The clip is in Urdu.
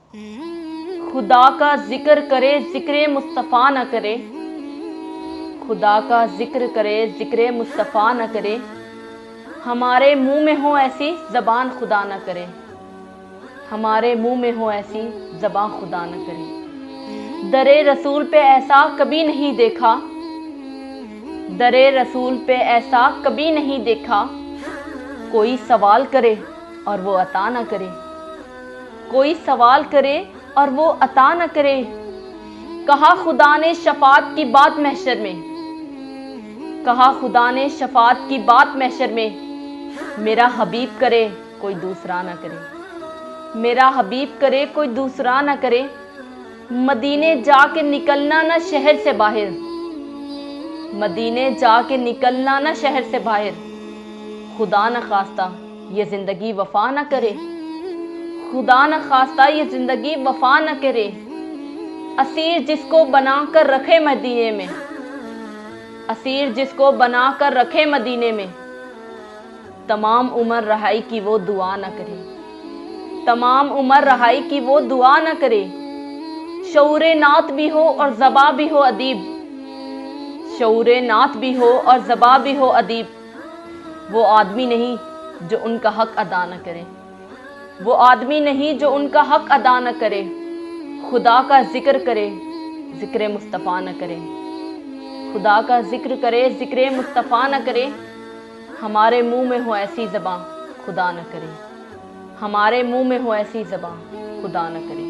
خدا کا ذکر کرے ذکر مصطفیٰ نہ کرے، خدا کا ذکر کرے ذکر مصطفیٰ نہ کرے، ہمارے منہ میں ہو ایسی زبان خدا نہ کرے، ہمارے منہ میں ہو ایسی زبان خدا نہ کرے۔ در رسول پہ ایسا کبھی نہیں دیکھا، در رسول پہ ایسا کبھی نہیں دیکھا، کوئی سوال کرے اور وہ عطا نہ کرے، کوئی سوال کرے اور وہ عطا نہ کرے۔ کہا خدا نے شفاعت کی بات محشر میں، کہا خدا نے شفاعت کی بات محشر میں، میرا حبیب کرے کوئی دوسرا نہ کرے، میرا حبیب کرے کوئی دوسرا نہ کرے۔ مدینے جا کے نکلنا نہ شہر سے باہر، مدینے جا کے نکلنا نہ شہر سے باہر، خدا نہ خواستہ یہ زندگی وفا نہ کرے، خدا نہ خواستہ یہ زندگی وفا نہ کرے۔ اسیر جس کو بنا کر رکھے مدینے میں، اسیر جس کو بنا کر رکھے مدینے میں، تمام عمر رہائی کی وہ دعا نہ کرے، تمام عمر رہائی کی وہ دعا نہ کرے۔ شعور نعت بھی ہو اور زباں بھی ہو ادیب، شعور نعت بھی ہو اور زباں بھی ہو ادیب، وہ آدمی نہیں جو ان کا حق ادا نہ کرے، وہ آدمی نہیں جو ان کا حق ادا نہ کرے۔ خدا کا ذکر کرے ذکر مصطفیٰ نہ کرے، خدا کا ذکر کرے ذکر مصطفیٰ نہ کرے، ہمارے منہ میں ہو ایسی زبان خدا نہ کرے، ہمارے منہ میں ہو ایسی زبان خدا نہ کرے۔